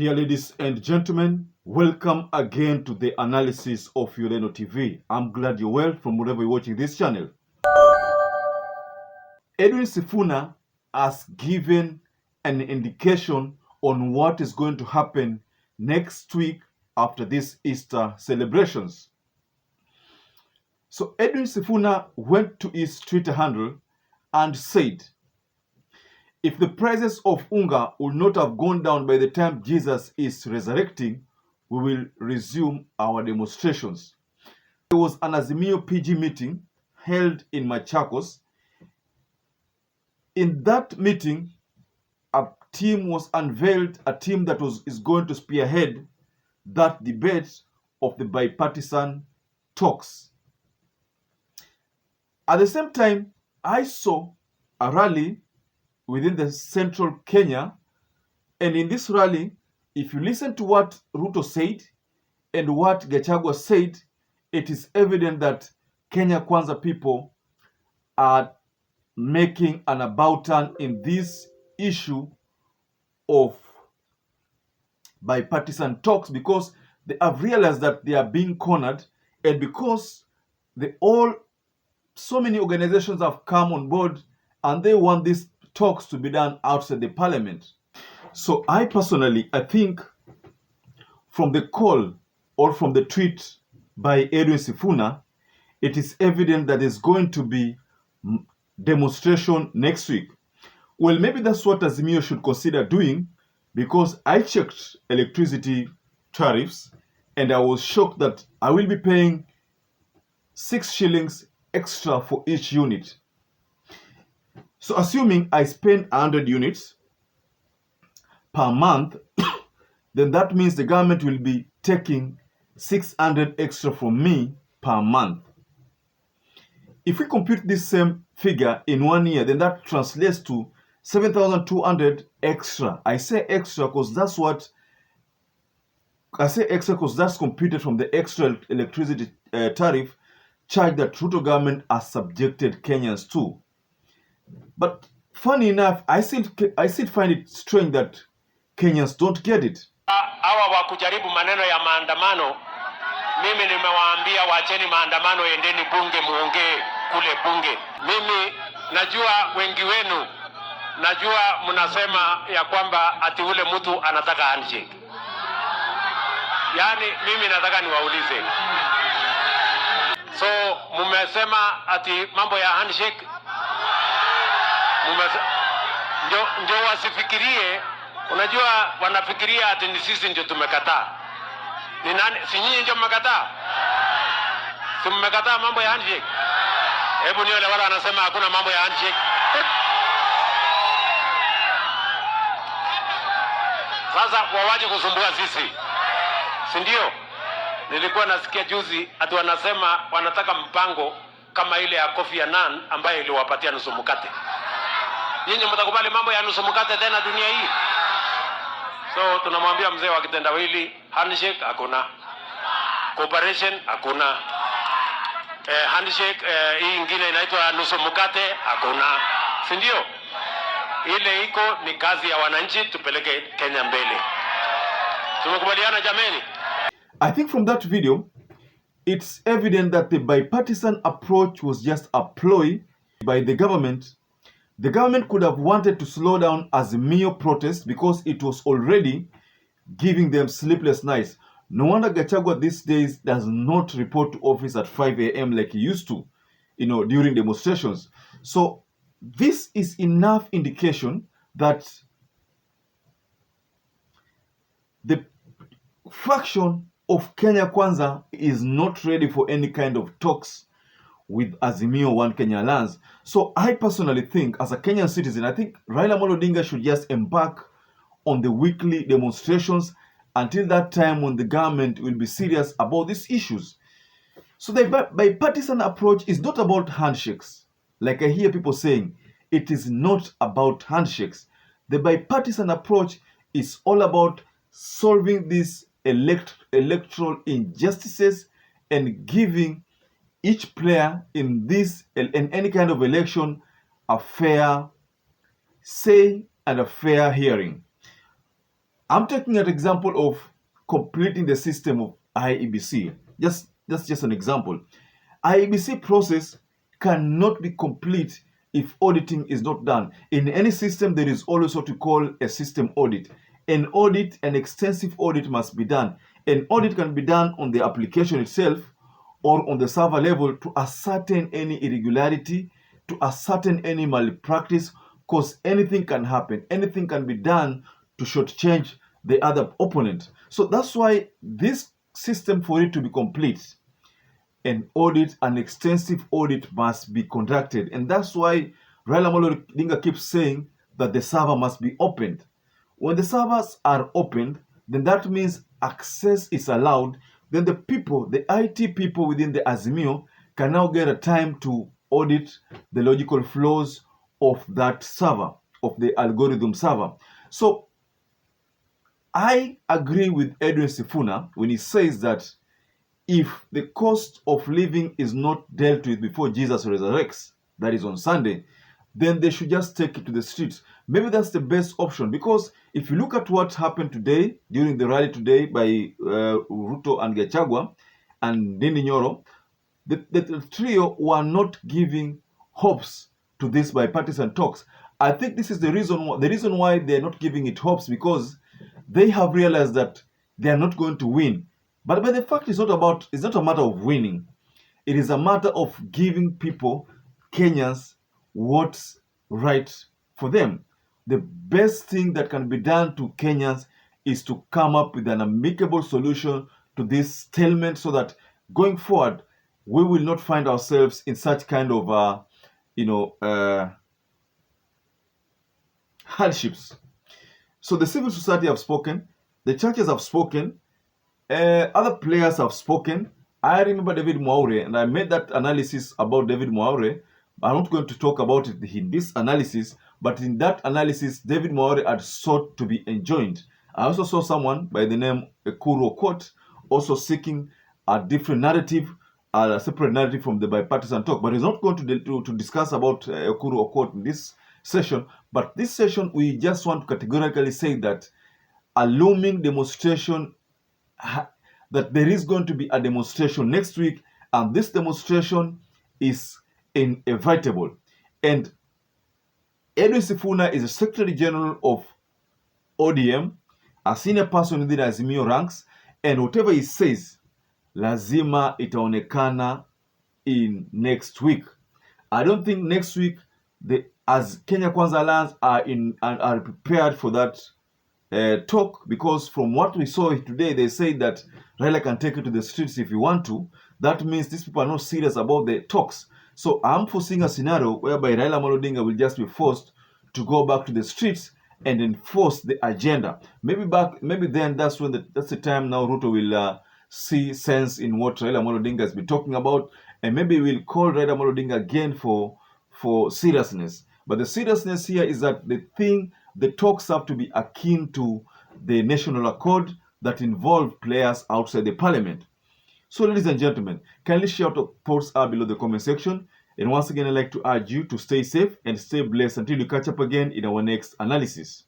Dear ladies and gentlemen, welcome again to the analysis of YOLENO TV. I'm glad you're well from wherever you're watching this channel. EDWIN SIFUNA has given an indication on what is going to happen next week after these Easter celebrations. So EDWIN SIFUNA went to his Twitter handle and said, if the prices of unga will not have gone down by the time Jesus is resurrecting, we will resume our demonstrations. There was an Azimio PG meeting held in Machakos. In that meeting, a team was unveiled, a team that is going to spearhead that debate of the bipartisan talks. At the same time, I saw a rally within the central Kenya, and in this rally, if you listen to what RUTO said and what Gachagua said, it is evident that Kenya Kwanza people are making an about turn in this issue of bipartisan talks, because they have realized that they are being cornered, and because so many organizations have come on board and they want these talks to be done outside the parliament. So I think from the call or from the tweet by EDWIN SIFUNA, it is evident that there's going to be demonstration next week. Well, maybe that's what Azimio should consider doing, because I checked electricity tariffs and I was shocked that I will be paying 6 shillings extra for each unit. So assuming I spend 100 units per month, then that means the government will be taking 600 extra from me per month. If we compute this same figure in 1 year, then that translates to 7,200 extra. I say extra because that's computed from the extra electricity tariff charge that RUTO government has subjected Kenyans to. But funny enough, I still find it strange that Kenyans don't get it. Hawa wa kujaribu maneno ya maandamano, mimi nimewaambia wacheni maandamano, endeni bunge muongee kule bunge. Mimi najua wengi wenu, najua mnasema ya kwamba ati ule mtu anataka handshake. Yaani mimi nataka niwaulize. So mumesema ati mambo ya handshake, ndio wasifikirie. Unajua wanafikiria ati ni sisi ndio tumekataa. Ni nani? Si nyinyi ndio mmekataa? Si mmekataa mambo ya handshake? Hebu nione wale wanasema hakuna mambo ya handshake. Sasa wawaje kusumbua sisi, si ndio? Nilikuwa nasikia juzi ati wanasema wanataka mpango kama ile ya Kofi Annan ambayo iliwapatia nusu mkate. Nyinyi mtakubali mambo ya nusu mkate tena dunia hii? So tunamwambia mzee wa kitendawili, handshake hakuna, cooperation hakuna, handshake hii ingine inaitwa nusu mkate hakuna, si ndio? Ile iko ni kazi ya wananchi, tupeleke Kenya mbele. Tumekubaliana jameni? I think from that video, it's evident that the bipartisan approach was just a ploy by the government. The government could have wanted to slow down Azimio protest because it was already giving them sleepless nights. No wonder Gachagua these days does not report to office at 5 a.m. like he used to, during demonstrations. So this is enough indication that the faction of Kenya Kwanza is not ready for any kind of talks with Azimio One Kenya Alliance. So I personally think, as a Kenyan citizen, I think RAILA Odinga should just embark on the weekly demonstrations until that time when the government will be serious about these issues. So the bipartisan approach is not about handshakes. Like I hear people saying, it is not about handshakes. The bipartisan approach is all about solving these electoral injustices and giving each player in any kind of election a fair say and a fair hearing. I'm taking an example of completing the system of IEBC. That's just an example. IEBC process cannot be complete if auditing is not done. In any system, there is always what we call a system audit. An extensive audit must be done. An audit can be done on the application itself or on the server level to ascertain any irregularity, to ascertain any malpractice, because anything can happen. Anything can be done to shortchange the other opponent. So that's why this system, for it to be complete, an extensive audit must be conducted. And that's why Raila Amolo Odinga keeps saying that the server must be opened. When the servers are opened, then that means access is allowed. Then the people, the IT people within the Azimio, can now get a time to audit the logical flows of that server, of the algorithm server. So I agree with Edwin Sifuna when he says that if the cost of living is not dealt with before Jesus resurrects, that is on Sunday, then they should just take it to the streets. Maybe that's the best option, because if you look at what happened today, during the rally today by Ruto and Gachagua and Nini Nyoro, the trio were not giving hopes to these bipartisan talks. I think this is the reason why they're not giving it hopes, because they have realized that they are not going to win. But the fact is it's not a matter of winning. It is a matter of giving people, Kenyans, what's right for them. The best thing that can be done to Kenyans is to come up with an amicable solution to this stalemate, so that going forward, we will not find ourselves in such kind of, hardships. So the civil society have spoken, the churches have spoken, other players have spoken. I remember David Mwaure, and I made that analysis about David Mwaure. I'm not going to talk about it in this analysis, but in that analysis, David Mwaure had sought to be enjoined. I also saw someone by the name Ekuru Okot also seeking a different narrative, a separate narrative from the bipartisan talk. But he's not going to discuss about Ekuru Okot in this session. But this session, we just want to categorically say that a looming demonstration, that there is going to be a demonstration next week, and this demonstration is inevitable. And Edwin Sifuna is the Secretary General of ODM, a senior person within Azimio ranks, and whatever he says, lazima itaonekana in next week. I don't think next week, as Kenya Kwanza Alliance are prepared for that talk, because from what we saw today, they say that Raila can take it to the streets if you want to. That means these people are not serious about the talks. So I'm foreseeing a scenario whereby Raila Amolo Odinga will just be forced to go back to the streets and enforce the agenda. Maybe then that's the time now Ruto will see sense in what Raila Amolo Odinga has been talking about, and maybe we'll call Raila Amolo Odinga again for seriousness. But the seriousness here is that the talks have to be akin to the national accord that involve players outside the parliament. So, ladies and gentlemen, kindly share your thoughts below the comment section. And once again, I'd like to urge you to stay safe and stay blessed until we catch up again in our next analysis.